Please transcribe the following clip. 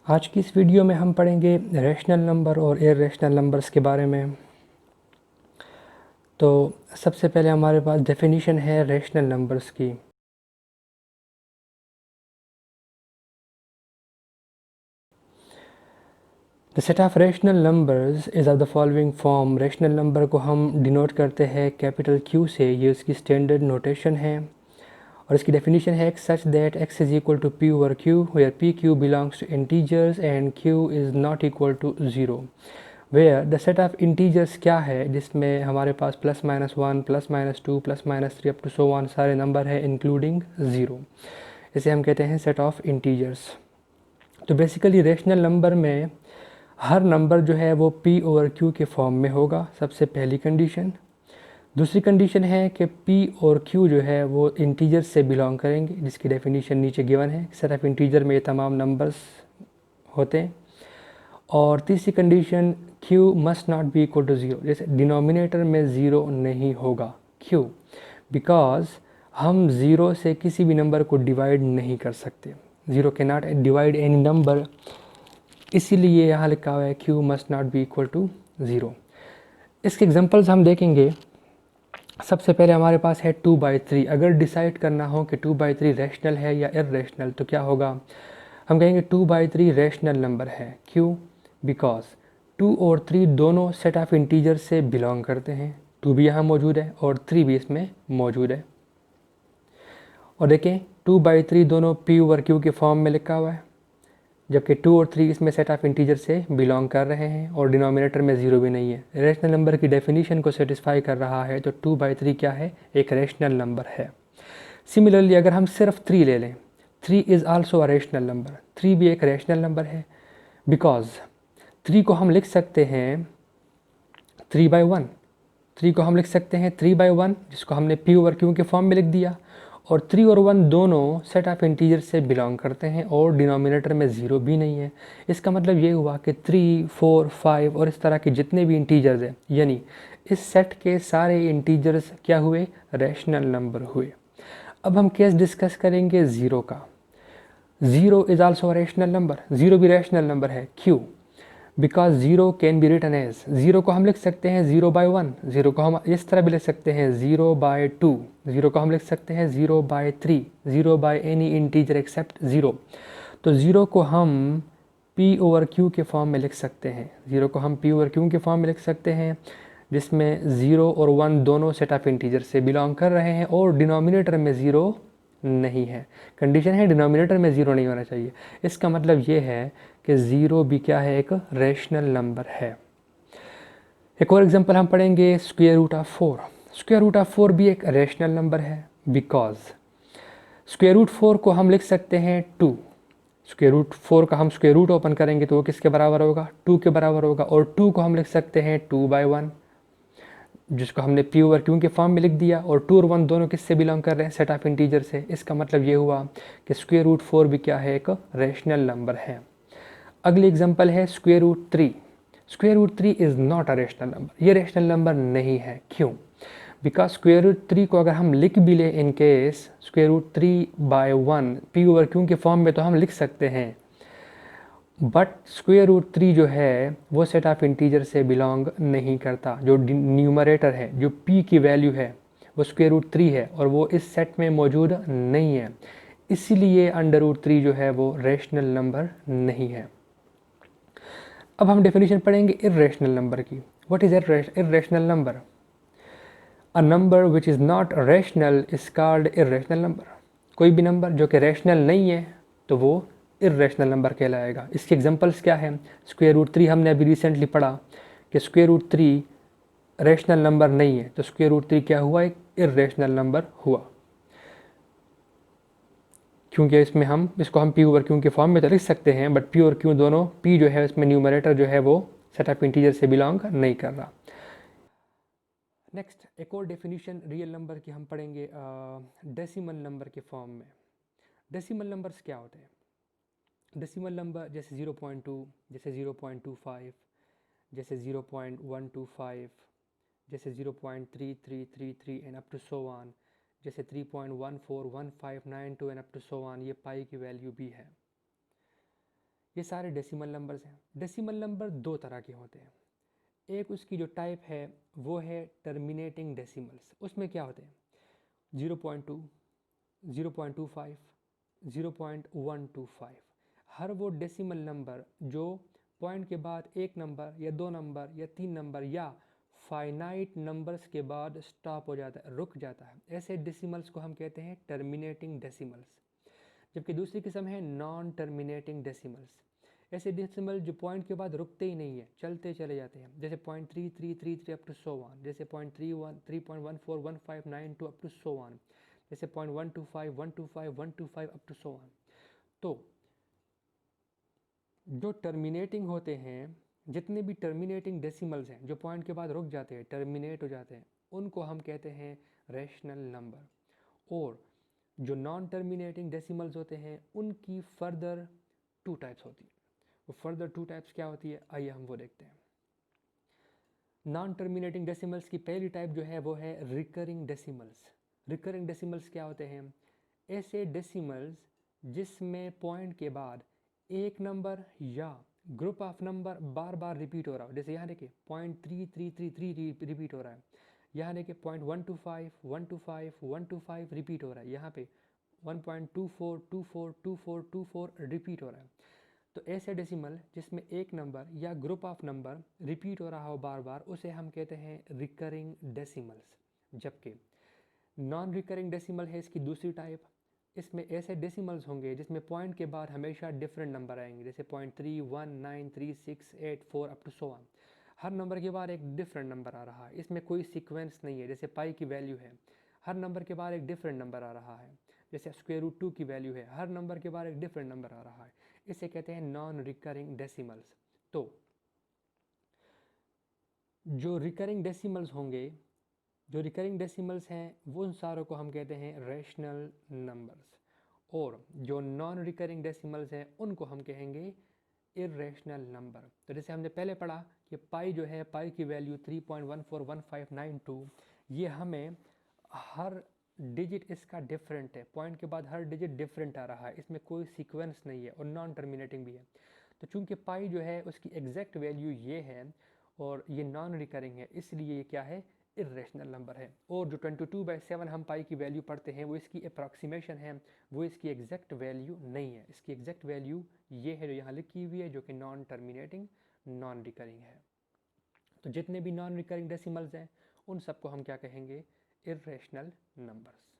आज की इस वीडियो में हम पढ़ेंगे रैशनल नंबर और इर्रेशनल नंबर्स के बारे में। तो सबसे पहले हमारे पास डेफिनेशन है रैशनल नंबर्स की। The set of rational numbers is of the following form. Rational number को हम डिनोट करते हैं कैपिटल क्यू से, ये उसकी स्टैंडर्ड नोटेशन है। और इसकी डेफिनेशन है x such that x is equal to p over q where p q belongs to integers and q is not equal to 0। Where the set of integers क्या है, जिसमें हमारे पास +-1 +-2 +-3 अप टू सो ऑन सारे नंबर है including 0। इसे हम कहते हैं सेट ऑफ इंटीजर्स। तो बेसिकली रैशनल नंबर में हर नंबर जो है वो p ओवर q के फॉर्म में होगा, सबसे पहली कंडीशन। दूसरी कंडीशन है कि p और q जो है वो इंटीजर से बिलोंग करेंगे, जिसकी डेफिनेशन नीचे गिवन है। सेट ऑफ इंटीजर में ये तमाम नंबर्स होते हैं। और तीसरी condition q must not be equal to 0, जैसे डिनोमिनेटर में 0 नहीं होगा। क्यों? बिकॉज हम 0 से किसी भी नंबर को डिवाइड नहीं कर सकते। 0 can not divide any number, इसीलिए यहाँ लिखा हुआ है q must not be equal to 0। इसके एग्जांपल्स हम देखेंगे। सबसे पहले हमारे पास है 2/3। अगर डिसाइड करना हो कि 2/3 रैशनल है या इर्रेशनल तो क्या होगा? हम कहेंगे 2/3 रैशनल नंबर है। क्यों? बिकॉज 2 और 3 दोनों सेट ऑफ इंटीजर से बिलोंग करते हैं। 2 भी यहाँ मौजूद है और 3 भी इसमें मौजूद है। और देखें 2/3 दोनों p ओवर q के फॉर्म में लिखा हुआ है, जबकि 2 और 3 इसमें सेट ऑफ इंटीजर से बिलोंग कर रहे हैं और डिनोमिनेटर में 0 भी नहीं है। रैशनल नंबर की डेफिनेशन को सेटिस्फाई कर रहा है, तो 2/3 क्या है? एक रैशनल नंबर है। सिमिलरली अगर हम सिर्फ 3 ले लें, 3 is also a rational number. 3 भी एक रैशनल नंबर है बिकॉज 3 को हम लिख सकते हैं 3/1। 3 को हम लिख सकते हैं 3/1, जिसको हमने p ओवर q के फॉर्म में लिख दिया। और 3 और 1 दोनों सेट ऑफ इंटीजर से बिलोंग करते हैं और डिनोमिनेटर में 0 भी नहीं है। इसका मतलब ये हुआ कि 3, 4, 5 और इस तरह के जितने भी इंटीजर्स हैं, यानी इस सेट के सारे इंटीजर्स क्या हुए? रैशनल नंबर हुए। अब हम केस डिस्कस करेंगे 0 का। 0 इज़ आल्सो रैशनल नंबर। 0 भी रैशनल नंबर है। क्यों? Because 0 can be written as, 0 को हम लिख सकते हैं 0/1, 0 को हम इस तरह भी लिख सकते हैं 0/2, 0 को हम लिख सकते हैं 0/3, 0 बाय एनी इंटीजर एक्सेप्ट 0। तो 0 को हम p ओवर q के फॉर्म में लिख सकते हैं। 0 को हम p ओवर q के फॉर्म में लिख सकते हैं, जिसमें 0 और 1 दोनों सेट ऑफ इंटीजर से बिलोंग कर रहे हैं और डिनोमिनेटर में 0 नहीं है। कंडीशन है डिनोमिनेटर में 0 नहीं होना चाहिए। इसका मतलब ये है कि 0 भी क्या है? एक रैशनल नंबर है। एक और एग्जांपल हम पढ़ेंगे square root of 4। Square root of 4 भी एक रैशनल नंबर है बिकॉज स्क्वायर रूट 4 को हम लिख सकते हैं 2। स्क्वायर रूट 4 का हम स्क्वायर रूट ओपन करेंगे तो वो किसके बराबर होगा? 2 के बराबर होगा। और 2 को हम लिख सकते हैं 2/1, जिसको हमने p ओवर q के फॉर्म में लिख दिया। और 2 और 1 दोनों किससे बिलोंग कर रहे हैं? सेट ऑफ इंटीजर से। इसका मतलब ये हुआ कि स्क्वायर रूट 4 भी क्या है? एक रैशनल नंबर है। अगली एग्जांपल है square root 3। Square root 3 is not a rational number. ये रैशनल नंबर नहीं है। क्यों? बिकॉज स्क्वायर रूट 3 को अगर हम लिख भी लें in case square root 3/1 p over q के फॉर्म में, तो हम लिख सकते हैं। बट स्क्वायर रूट 3 जो है वो सेट ऑफ इंटीजर से बिलोंग नहीं करता। जो न्यूमरेटर है, जो p की वैल्यू है, वो स्क्वायर रूट 3 है और वो इस सेट में मौजूद नहीं है। इसीलिए अंडर रूट 3 जो है वो रैशनल नंबर नहीं है। अब हम डेफिनेशन पढ़ेंगे इर्रेशनल नंबर की। What is irrational number? A number which is not rational is called irrational number. कोई भी नंबर जो कि रैशनल नहीं है तो वो इर्रेशनल नंबर कहलाएगा। इसके एग्जांपल्स क्या हैं? स्क्वायर रूट 3 हमने अभी रिसेंटली पढ़ा कि स्क्वायर रूट 3 रैशनल नंबर नहीं है, तो स्क्वायर रूट 3 क्या हुआ? एक इर्रेशनल नंबर हुआ। क्योंकि इसको हम p ओवर q के फॉर्म में तो लिख सकते हैं, बट p और q दोनों, p जो है इसमें न्यूमरेटर जो है वो सेट ऑफ इंटीजर से बिलोंग नहीं कर रहा। नेक्स्ट एक और डेफिनेशन रियल नंबर की हम पढ़ेंगे डेसिमल नंबर के फॉर्म में। डेसिमल नंबर्स क्या होते हैं? डेसिमल नंबर जैसे 0.2, जैसे 0.25, जैसे 0.125, जैसे 0.3333 and up to so on, जैसे 3.141592 and up to so on, ये पाई की वैल्यू भी है। ये सारे डेसिमल नंबर्स हैं। डेसिमल नंबर दो तरह के होते हैं। एक उसकी जो टाइप है वो है टर्मिनेटिंग डेसिमल्स। उसमें क्या होते हैं 0.2, 0.25, 0.125। हर वो डेसिमल नंबर जो पॉइंट के बाद एक नंबर या दो नंबर या तीन नंबर या फाइनाइट नंबर्स के बाद स्टॉप हो जाता है, रुक जाता है, ऐसे डेसिमल्स को हम कहते हैं टर्मिनेटिंग डेसिमल्स। जबकि दूसरी किस्म है नॉन टर्मिनेटिंग डेसिमल्स। ऐसे डेसिमल जो पॉइंट के बाद रुकते ही नहीं है, चलते चले जाते हैं, जैसे 0.3333 अप टू सो वन, जैसे 0.31, 3.141592 अप टू सो वन, जैसे 0.125, 125, 125 अप टू सो वन। तो जो टर्मिनेटिंग होते हैं, जितने भी टर्मिनेटिंग डेसिमल्स हैं जो पॉइंट के बाद रुक जाते हैं, टर्मिनेट हो जाते हैं, उनको हम कहते हैं रैशनल नंबर। और जो नॉन टर्मिनेटिंग डेसिमल्स होते हैं उनकी फर्दर टू टाइप्स होती है। वो फर्दर टू टाइप्स क्या होती है, आइए हम वो देखते हैं। नॉन टर्मिनेटिंग डेसिमल्स की पहली टाइप जो है वो है रिकरिंग डेसिमल्स। रिकरिंग डेसिमल्स क्या होते हैं, ऐसे डेसिमल्स जिसमें पॉइंट के बाद एक नंबर या group of number bar bar repeat हो रहा हो। जैसे यहाँ देखिए 0.3333 रिपीट हो रहा है, यहाँ देखिए 0.125, 125, 125 रिपीट हो रहा है, यहाँ पे 1.24, 24, 24, 24 रिपीट हो रहा है। तो ऐसे डेसिमल जिसमें एक नंबर या ग्रुप ऑफ नंबर रिपीट हो रहा हो बार बार, उसे हम कहते हैं रिकरिंग डेसिमल्स। जबकि नॉन रिकरिंग डेसिमल है इसकी दूसरी टाइप। इसमें ऐसे डेसिमल्स होंगे जिसमें पॉइंट के बाद हमेशा डिफरेंट नंबर आएंगे, जैसे 0.3193684 अप टू सो वन। हर नंबर के बाद एक डिफरेंट नंबर आ रहा है, इसमें कोई सीक्वेंस नहीं है। जैसे पाई की वैल्यू है, हर नंबर के बाद एक डिफरेंट नंबर आ रहा है। जैसे √2 की वैल्यू है, हर नंबर के बाद एक डिफरेंट नंबर आ रहा है। इसे कहते हैं नॉन रिकरिंग डेसिमल्स। तो जो रिकरिंग डेसिमल्स होंगे, जो रिकरिंग डेसिमल्स हैं, वो उन सारों को हम कहते हैं रैशनल नंबर्स। और जो नॉन रिकरिंग डेसिमल्स हैं उनको हम कहेंगे इर्रेशनल नंबर। तो जैसे हमने पहले पढ़ा कि पाई जो है, पाई की वैल्यू 3.141592, ये हमें हर डिजिट इसका डिफरेंट है, पॉइंट के बाद हर डिजिट डिफरेंट आ रहा है, इसमें कोई सीक्वेंस नहीं है और नॉन टर्मिनेटिंग भी है। तो चूंकि पाई जो है उसकी एग्जैक्ट वैल्यू ये है और ये नॉन रिकरिंग है, इसलिए ये क्या है, इर्रेशनल नंबर है। और जो 22/7 हम पाई की वैल्यू पढ़ते हैं वो इसकी अप्रॉक्सीमेशन है, वो इसकी एग्जैक्ट वैल्यू नहीं है। इसकी एग्जैक्ट वैल्यू ये है जो यहाँ लिखी हुई है, जो कि नॉन टर्मिनेटिंग नॉन रिकरिंग है। तो जितने भी नॉन रिकरिंग डेसिमल्स हैं उन सबको हम क्या कहेंगे, इर्रेशनल नंबर्स।